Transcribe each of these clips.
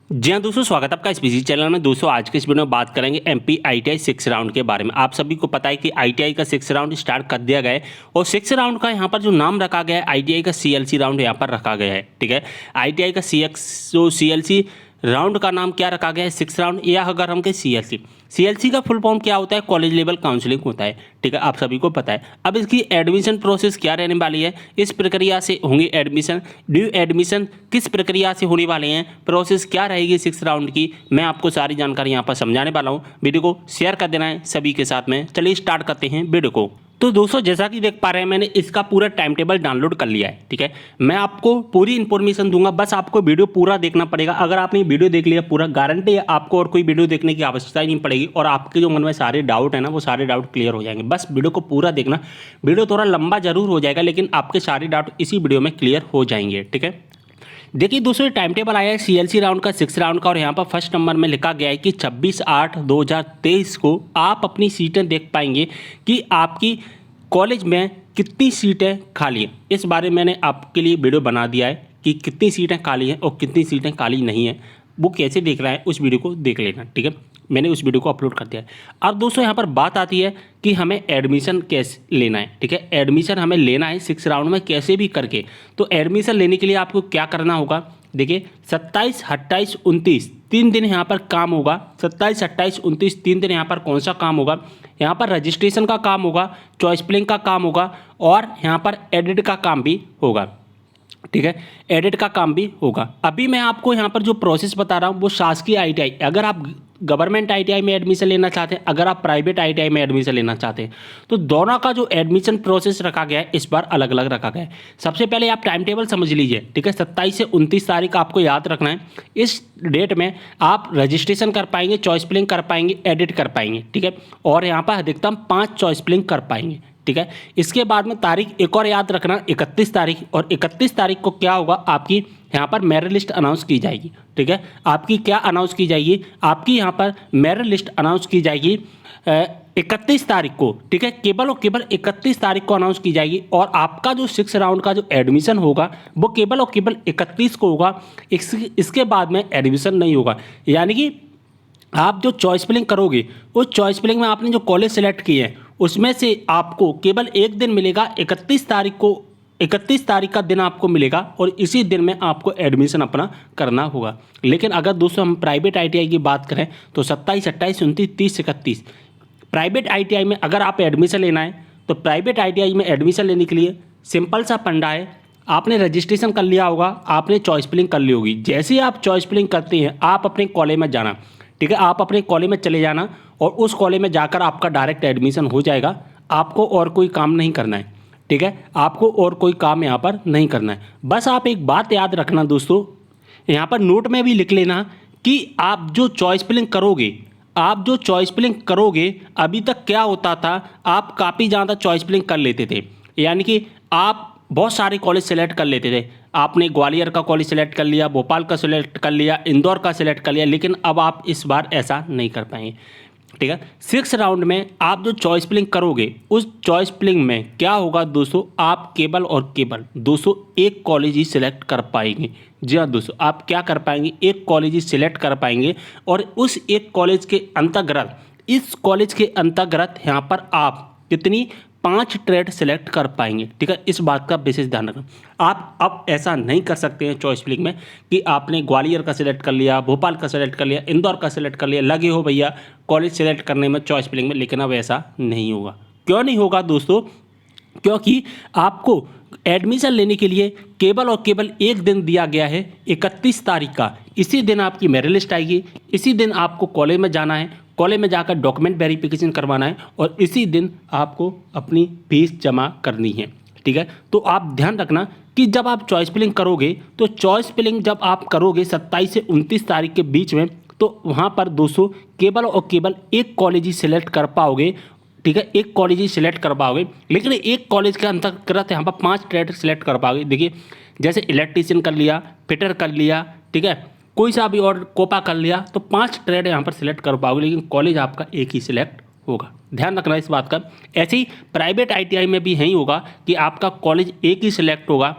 जी हाँ दोस्तों, स्वागत है आपका इस बिजी चैनल में। दोस्तों आज के इस वीडियो में बात करेंगे एमपी आईटीआई 6 राउंड के बारे में। आप सभी को पता है कि आईटीआई का 6 राउंड स्टार्ट कर दिया गया है और 6 राउंड का यहाँ पर जो नाम रखा गया है आईटीआई का सीएलसी राउंड यहाँ पर रखा गया है। ठीक है, आईटीआई का सीएलसी राउंड का नाम क्या रखा गया है 6 राउंड, या अगर हम कहें सीएलसी का फुल फॉर्म क्या होता है, कॉलेज लेवल काउंसलिंग होता है। ठीक है, आप सभी को पता है। अब इसकी एडमिशन प्रोसेस क्या रहने वाली है, इस प्रक्रिया से होंगी एडमिशन, ड्यू एडमिशन किस प्रक्रिया से होने वाले हैं, प्रोसेस क्या रहेगी 6 राउंड की, मैं आपको सारी जानकारी यहाँ पर समझाने वाला हूँ। वीडियो को शेयर कर देना है सभी के साथ में। चलिए स्टार्ट करते हैं वीडियो को। तो दोस्तों जैसा कि देख पा रहे हैं, मैंने इसका पूरा टाइम टेबल डाउनलोड कर लिया है। ठीक है, मैं आपको पूरी इन्फॉर्मेशन दूंगा, बस आपको वीडियो पूरा देखना पड़ेगा। अगर आपने वीडियो देख लिया पूरा, गारंटी है आपको और कोई वीडियो देखने की आवश्यकता ही नहीं पड़ेगी और आपके जो मन में सारे डाउट है ना, वो सारे डाउट क्लियर हो जाएंगे। बस वीडियो को पूरा देखना। वीडियो थोड़ा लंबा जरूर हो जाएगा, लेकिन आपके सारे डाउट इसी वीडियो में क्लियर हो जाएंगे। ठीक है, देखिए दोस्तों, टाइम टेबल आया है सीएलसी राउंड का 6 राउंड का, और यहाँ पर फर्स्ट नंबर में लिखा गया है कि 26/8/2023 को आप अपनी सीटें देख पाएंगे कि आपकी कॉलेज में कितनी सीटें खाली हैं। इस बारे में मैंने आपके लिए वीडियो बना दिया है कि कितनी सीटें खाली हैं और कितनी सीटें खाली नहीं हैं। वो कैसे देख रहा है उस वीडियो को देख लेना। ठीक है, मैंने उस वीडियो को अपलोड कर दिया है। अब दोस्तों यहाँ पर बात आती है कि हमें एडमिशन कैसे लेना है। ठीक है, एडमिशन हमें लेना है 6 राउंड में कैसे भी करके। तो एडमिशन लेने के लिए आपको क्या करना होगा, देखिए 27, 28, 29 3 दिन यहाँ पर काम होगा। 27, 28, 29 3 दिन यहाँ पर कौन सा काम होगा, यहाँ पर रजिस्ट्रेशन का काम होगा, चॉइस फिलिंग का काम होगा और यहाँ पर एडिट का काम भी होगा। ठीक है, एडिट का काम भी होगा। अभी मैं आपको यहाँ पर जो प्रोसेस बता रहा हूँ वो शासकीय आईटीआई, अगर आप गवर्नमेंट आईटीआई में एडमिशन लेना चाहते हैं, अगर आप प्राइवेट आईटीआई में एडमिशन लेना चाहते हैं, तो दोनों का जो एडमिशन प्रोसेस रखा गया है इस बार अलग अलग रखा गया है। सबसे पहले आप टाइम टेबल समझ लीजिए। ठीक है, 27 से 29 तारीख आपको याद रखना है। इस डेट में आप रजिस्ट्रेशन कर पाएंगे, चॉइस फिलिंग कर पाएंगे, एडिट कर पाएंगे। ठीक है, और यहाँ पर अधिकतम 5 चॉइस फिलिंग कर पाएंगे। ठीक है, इसके बाद में तारीख एक और याद रखना, 31 तारीख, और 31 तारीख को क्या होगा, आपकी यहाँ पर मेरिट लिस्ट अनाउंस की जाएगी। ठीक है, आपकी क्या अनाउंस की जाएगी, आपकी यहाँ पर मेरिट लिस्ट अनाउंस की जाएगी 31 तारीख को। ठीक है, केवल और केवल 31 तारीख को अनाउंस की जाएगी। और आपका जो 6 राउंड का जो एडमिशन होगा वो केवल और केवल 31 को होगा। इसके बाद में एडमिशन नहीं होगा। यानी कि आप जो चॉइस फिलिंग करोगे, उस चॉइस फिलिंग में आपने जो कॉलेज सेलेक्ट किए हैं उसमें से आपको केवल एक दिन मिलेगा, 31 तारीख को। 31 तारीख का दिन आपको मिलेगा और इसी दिन में आपको एडमिशन अपना करना होगा। लेकिन अगर दोस्तों हम प्राइवेट आईटीआई की बात करें तो 27, 28, 29, 30, 31 प्राइवेट आईटीआई में अगर आप एडमिशन लेना है तो प्राइवेट आईटीआई में एडमिशन लेने के लिए सिंपल सा फंडा है। आपने रजिस्ट्रेशन कर लिया होगा, आपने चॉइस फिलिंग कर ली होगी। जैसे ही आप चॉइस फिलिंग करते हैं आप अपने कॉलेज में जाना। ठीक है, आप अपने कॉलेज में चले जाना और उस कॉलेज में जाकर आपका डायरेक्ट एडमिशन हो जाएगा। आपको और कोई काम नहीं करना है। ठीक है, आपको और कोई काम यहाँ पर नहीं करना है। बस आप एक बात याद रखना दोस्तों, यहाँ पर नोट में भी लिख लेना कि आप जो चॉइस फिलिंग करोगे, अभी तक क्या होता था, आप काफ़ी ज़्यादा चॉइस फिलिंग कर लेते थे। यानी कि आप बहुत सारे कॉलेज सेलेक्ट कर लेते थे। आपने ग्वालियर का कॉलेज सेलेक्ट कर लिया, भोपाल का सेलेक्ट कर लिया, इंदौर का सेलेक्ट कर लिया, लेकिन अब आप इस बार ऐसा नहीं कर पाएंगे। ठीक है, 6 राउंड में आप जो चॉइस फिलिंग करोगे उस चॉइस फिलिंग में क्या होगा दोस्तों, आप केवल और केवल दोस्तों एक कॉलेज ही सिलेक्ट कर पाएंगे। जी हाँ दोस्तों, आप क्या कर पाएंगे, एक कॉलेज ही सिलेक्ट कर पाएंगे और उस एक कॉलेज के अंतर्गत, इस कॉलेज के अंतर्गत यहाँ पर आप कितनी 5 ट्रेड सेलेक्ट कर पाएंगे। ठीक है, इस बात का विशेष ध्यान रखना। आप अब ऐसा नहीं कर सकते हैं चॉइस फिलिंग में कि आपने ग्वालियर का सिलेक्ट कर लिया, भोपाल का सिलेक्ट कर लिया, इंदौर का सिलेक्ट कर लिया, लगे हो भैया कॉलेज सेलेक्ट करने में चॉइस फिलिंग में, लेकिन अब ऐसा नहीं होगा। क्यों नहीं होगा दोस्तों, क्योंकि आपको एडमिशन लेने के लिए केवल और केवल एक दिन दिया गया है, 31 तारीख का। इसी दिन आपकी मेरिट लिस्ट आएगी, इसी दिन आपको कॉलेज में जाना है, कॉलेज में जाकर डॉक्यूमेंट वेरिफिकेशन करवाना है और इसी दिन आपको अपनी फीस जमा करनी है। ठीक है, तो आप ध्यान रखना कि जब आप चॉइस फिलिंग करोगे, तो चॉइस फिलिंग जब आप करोगे 27 से 29 तारीख के बीच में, तो वहाँ पर दोस्तों केवल और केवल एक कॉलेज ही सिलेक्ट कर पाओगे। ठीक है, एक कॉलेज ही सिलेक्ट कर पाओगे, लेकिन एक कॉलेज के अंतर्गत यहाँ पर 5 ट्रेड सिलेक्ट कर पाओगे। देखिए, जैसे इलेक्ट्रीशियन कर लिया, फिटर कर लिया, ठीक है, कोई सा भी और कोपा कर लिया, तो 5 ट्रेड यहाँ पर सिलेक्ट कर पाओगे, लेकिन कॉलेज आपका एक ही सिलेक्ट होगा। ध्यान रखना इस बात का। ऐसे ही प्राइवेट आईटीआई में भी यही होगा कि आपका कॉलेज एक ही सिलेक्ट होगा,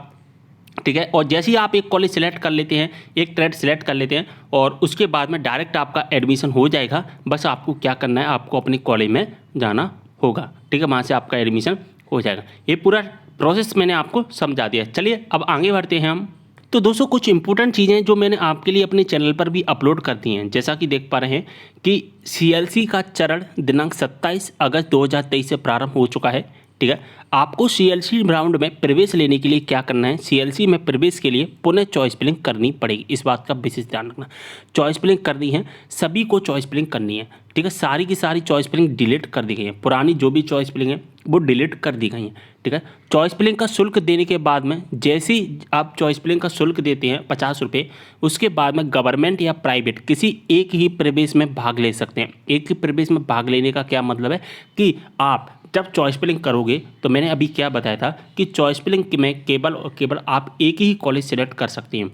ठीक है। और जैसे ही आप एक कॉलेज सेलेक्ट कर लेते हैं, एक ट्रेड सेलेक्ट कर लेते हैं और उसके बाद में डायरेक्ट आपका एडमिशन हो जाएगा। बस आपको क्या करना है, आपको अपने कॉलेज में जाना होगा, ठीक है, वहाँ से आपका एडमिशन हो जाएगा। ये पूरा प्रोसेस मैंने आपको समझा दिया। चलिए अब आगे बढ़ते हैं हम। तो दोस्तों कुछ इंपॉर्टेंट चीज़ें जो मैंने आपके लिए अपने चैनल पर भी अपलोड कर दी हैं, जैसा कि देख पा रहे हैं कि सीएलसी का चरण दिनांक 27 अगस्त 2023 से प्रारंभ हो चुका है, ठीक है। आपको सीएलसी राउंड में प्रवेश लेने के लिए क्या करना है, सीएलसी में प्रवेश के लिए पुनः चॉइस फिलिंग करनी पड़ेगी। इस बात का विशेष ध्यान रखना। चॉइस फिलिंग करनी है, सभी को चॉइस फिलिंग करनी है, ठीक है। सारी की सारी चॉइस फिलिंग डिलीट कर दी गई है, पुरानी जो भी चॉइस फिलिंग है वो डिलीट कर दी गई है, ठीक है। चॉइस फिलिंग का शुल्क देने के बाद में, जैसे ही आप चॉइस फिलिंग का शुल्क देते हैं 50 रुपये, उसके बाद में गवर्नमेंट या प्राइवेट किसी एक ही प्रवेश में भाग ले सकते हैं। एक ही प्रवेश में भाग लेने का क्या मतलब है कि आप जब चॉइस फिलिंग करोगे, तो मैंने अभी क्या बताया था कि चॉइस फिलिंग में केवल और केवल आप एक ही कॉलेज सेलेक्ट कर सकते हैं।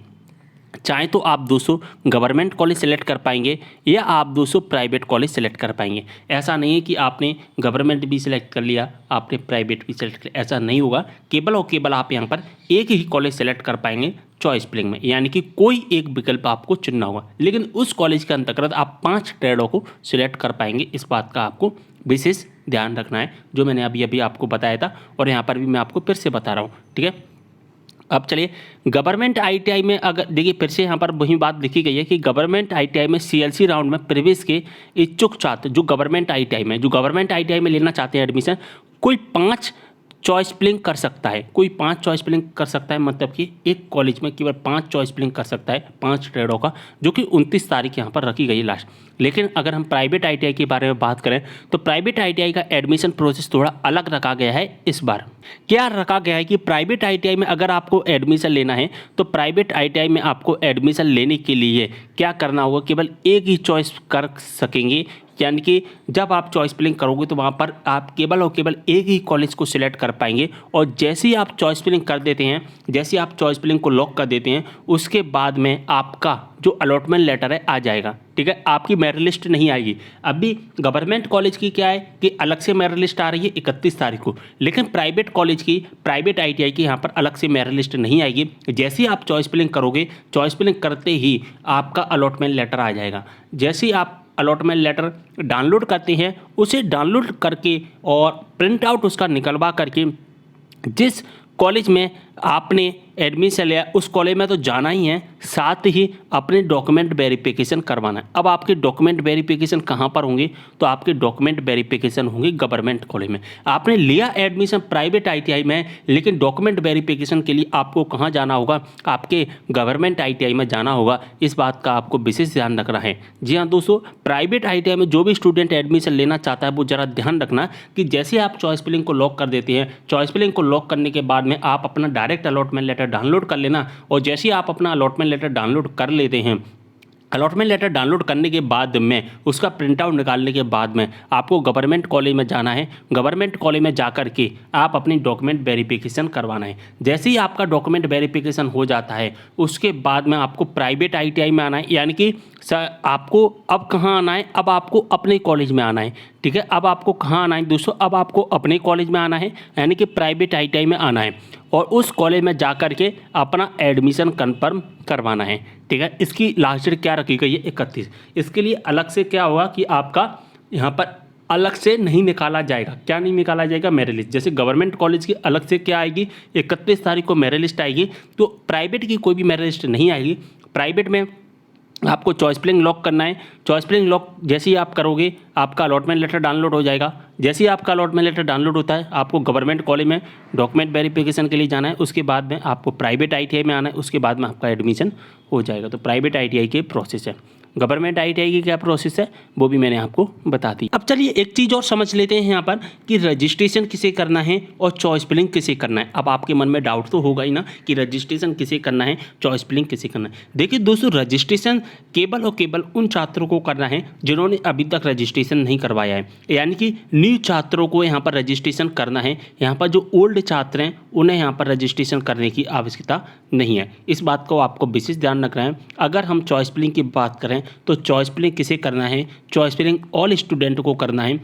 चाहे तो आप 200 गवर्नमेंट कॉलेज सेलेक्ट कर पाएंगे या आप 200 प्राइवेट कॉलेज सेलेक्ट कर पाएंगे। ऐसा नहीं है कि आपने गवर्नमेंट भी सिलेक्ट कर लिया, आपने प्राइवेट भी सेलेक्ट कर लिया, ऐसा नहीं होगा। केवल और केवल आप यहाँ पर एक ही कॉलेज सेलेक्ट कर पाएंगे चॉइस फिलिंग में, यानी कि कोई एक विकल्प आपको चुनना होगा। लेकिन उस कॉलेज के अंतर्गत आप 5 ट्रेडों को सिलेक्ट कर पाएंगे। इस बात का आपको विशेष ध्यान रखना है, जो मैंने अभी आपको बताया था और यहाँ पर भी मैं आपको फिर से बता रहा हूँ, ठीक है। अब चलिए गवर्नमेंट आईटीआई में, अगर देखिए फिर से यहाँ पर वही बात लिखी गई है कि गवर्नमेंट आईटीआई में सीएलसी राउंड में प्रवेश के इच्छुक छात्र जो गवर्नमेंट आईटीआई में लेना चाहते हैं एडमिशन, कोई 5 चॉइस फिलिंग कर सकता है। कोई 5 चॉइस फिलिंग कर सकता है, मतलब कि एक कॉलेज में केवल 5 चॉइस फिलिंग कर सकता है, 5 ट्रेडों का, जो कि 29 तारीख यहाँ पर रखी गई है लास्ट। लेकिन अगर हम प्राइवेट आईटीआई के बारे में बात करें तो प्राइवेट आईटीआई का एडमिशन प्रोसेस थोड़ा अलग रखा गया है इस बार। क्या रखा गया है कि प्राइवेट आईटीआई में अगर आपको एडमिशन लेना है तो प्राइवेट आईटीआई में आपको एडमिशन लेने के लिए क्या करना होगा, केवल एक ही चॉइस कर सकेंगे। यानी कि जब आप चॉइस फिलिंग करोगे तो वहाँ पर आप केवल और केवल एक ही कॉलेज को सिलेक्ट कर पाएंगे। और जैसे ही आप चॉइस फिलिंग कर देते हैं, जैसे ही आप चॉइस फिलिंग को लॉक कर देते हैं, उसके बाद में आपका जो अलॉटमेंट लेटर है आ जाएगा, ठीक है। आपकी मेरिट लिस्ट नहीं आएगी। अभी गवर्नमेंट कॉलेज की क्या है कि अलग से मेरिट लिस्ट आ रही है 31 तारीख को, लेकिन प्राइवेट कॉलेज की, प्राइवेट आईटीआई की यहाँ पर अलग से मेरिट लिस्ट नहीं आएगी। जैसे ही आप चॉइस फिलिंग करोगे, चॉइस फिलिंग करते ही आपका अलॉटमेंट लेटर आ जाएगा। जैसे ही आप अलॉटमेंट लेटर डाउनलोड करते हैं, उसे डाउनलोड करके और प्रिंट आउट उसका निकलवा करके जिस कॉलेज में आपने एडमिशन लिया उस कॉलेज में तो जाना ही है, साथ ही अपने डॉक्यूमेंट वेरिफिकेशन करवाना है। अब आपके डॉक्यूमेंट वेरिफिकेशन कहाँ पर होंगे, तो आपके डॉक्यूमेंट वेरिफिकेशन होंगे गवर्नमेंट कॉलेज में। आपने लिया एडमिशन प्राइवेट आईटीआई में, लेकिन डॉक्यूमेंट वेरिफिकेशन के लिए आपको कहाँ जाना होगा, आपके गवर्नमेंट आईटीआई में जाना होगा। इस बात का आपको विशेष ध्यान रखना है। जी हाँ दोस्तों, प्राइवेट आईटीआई में जो भी स्टूडेंट एडमिशन लेना चाहता है वो जरा ध्यान रखना कि जैसे आप चॉइस फिलिंग को लॉक कर देते हैं, चॉइस फिलिंग को लॉक करने के बाद में आप अपना डायरेक्ट अलॉटमेंट लेटर डाउनलोड कर लेना। और जैसे ही आप अपना अलॉटमेंट लेटर डाउनलोड कर लेते हैं, अलॉटमेंट लेटर डाउनलोड करने के बाद में उसका प्रिंट आउट निकालने के बाद में आपको गवर्नमेंट कॉलेज में जाना है। गवर्नमेंट कॉलेज में जाकर के आप अपनी डॉक्यूमेंट वेरिफिकेशन करवाना है। जैसे ही आपका डॉक्यूमेंट वेरिफिकेशन हो जाता है, उसके बाद में आपको प्राइवेट आईटीआई में आना है। यानी कि आपको अब कहाँ आना है, अब आपको अपने कॉलेज में आना है, ठीक है। अब आपको कहाँ आना है दोस्तों, अब आपको अपने कॉलेज में आना है, यानी कि प्राइवेट आईटीआई में आना है और उस कॉलेज में जा कर के अपना एडमिशन कन्फर्म करवाना है, ठीक है। इसकी लास्ट डेट क्या रखी गई है, 31। इसके लिए अलग से क्या होगा कि आपका यहाँ पर अलग से नहीं निकाला जाएगा। क्या नहीं निकाला जाएगा, मेरिट लिस्ट। जैसे गवर्नमेंट कॉलेज की अलग से क्या आएगी, 31 तारीख को मेरिट लिस्ट आएगी, तो प्राइवेट की कोई भी मेरिट लिस्ट नहीं आएगी। प्राइवेट में आपको चॉइस फिलिंग लॉक करना है। चॉइस फिलिंग लॉक जैसे ही आप करोगे, आपका अलॉटमेंट लेटर डाउनलोड हो जाएगा। जैसे ही आपका अलॉटमेंट लेटर डाउनलोड होता है, आपको गवर्नमेंट कॉलेज में डॉक्यूमेंट वेरिफिकेशन के लिए जाना है। उसके बाद में आपको प्राइवेट आईटीआई में आना है, उसके बाद में आपका एडमिशन हो जाएगा। तो प्राइवेट आईटीआई की प्रोसेस है। गवर्नमेंट आईटीआई की क्या प्रोसेस है वो भी मैंने आपको बता दी। अब चलिए एक चीज़ और समझ लेते हैं यहाँ पर कि रजिस्ट्रेशन किसे करना है और चॉइस फिलिंग किसे करना है। अब आपके मन में डाउट तो होगा ही ना कि रजिस्ट्रेशन किसे करना है, चॉइस फिलिंग किसे करना है। देखिए दोस्तों, रजिस्ट्रेशन केवल और केवल उन छात्रों को करना है जिन्होंने अभी तक रजिस्ट्रेशन नहीं करवाया है, यानी कि न्यू छात्रों को यहाँ पर रजिस्ट्रेशन करना है। यहाँ पर जो ओल्ड छात्र हैं उन्हें यहाँ पर रजिस्ट्रेशन करने की आवश्यकता नहीं है। इस बात को आपको विशेष ध्यान रखना है। अगर हम चॉइस फिलिंग की बात करें तो चॉइस फिलिंग किसे करना है, चॉइस फिलिंग ऑल स्टूडेंट को करना है।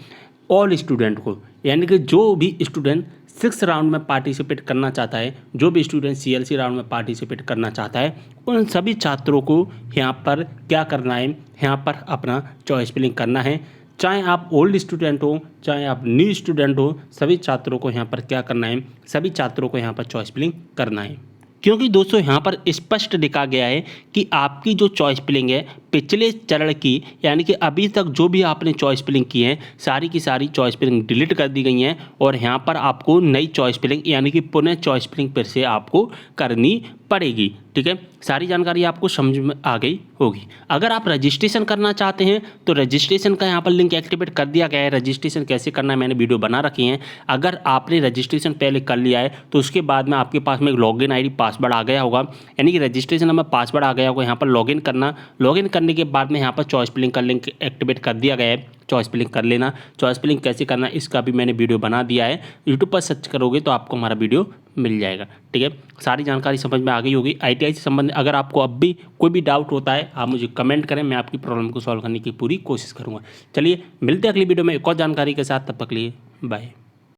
ऑल स्टूडेंट को, यानी कि जो भी स्टूडेंट सिक्स राउंड में पार्टिसिपेट करना चाहता है, जो भी स्टूडेंट CLC राउंड में पार्टिसिपेट करना चाहता है, उन सभी छात्रों को यहाँ पर क्या करना है, यहाँ पर अपना चॉइस फिलिंग करना है। चाहे आप ओल्ड स्टूडेंट हो, चाहे आप न्यू स्टूडेंट हो, सभी छात्रों को यहाँ पर क्या करना है, सभी छात्रों को यहाँ पर चॉइस फिलिंग करना है। क्योंकि दोस्तों यहाँ पर स्पष्ट लिखा गया है कि आपकी जो चॉइस फिलिंग है पिछले चरण की, यानी कि अभी तक जो भी आपने चॉइस फिलिंग की है सारी की सारी चॉइस फिलिंग डिलीट कर दी गई हैं और यहाँ पर आपको नई चॉइस फिलिंग यानी कि पुनः चॉइस फिलिंग फिर से आपको करनी पड़ेगी। ठीक है, सारी जानकारी आपको समझ में आ गई होगी। अगर आप रजिस्ट्रेशन करना चाहते हैं तो रजिस्ट्रेशन का यहाँ पर लिंक एक्टिवेट कर दिया गया है। रजिस्ट्रेशन कैसे करना है मैंने वीडियो बना रखी है। अगर आपने रजिस्ट्रेशन पहले कर लिया है तो उसके बाद में आपके पास में एक लॉगिन आईडी पासवर्ड आ गया होगा, यानी कि रजिस्ट्रेशन नंबर पासवर्ड आ गया होगा। यहाँ पर लॉगिन करना, लॉगिन करने के बाद में यहाँ पर चॉइस फिलिंग का लिंक एक्टिवेट कर दिया गया है। चॉइस फिलिंग कर लेना। चॉइस फिलिंग कैसे करना है इसका भी मैंने वीडियो बना दिया है, यूट्यूब पर सर्च करोगे तो आपको हमारा वीडियो मिल जाएगा। ठीक है, सारी जानकारी समझ में आ गई होगी। ITI से संबंधित अगर आपको अब भी कोई भी डाउट होता है आप मुझे कमेंट करें, मैं आपकी प्रॉब्लम को सॉल्व करने की पूरी कोशिश करूँगा। चलिए मिलते हैं अगली वीडियो में एक और जानकारी के साथ, तब तक के लिए बाय।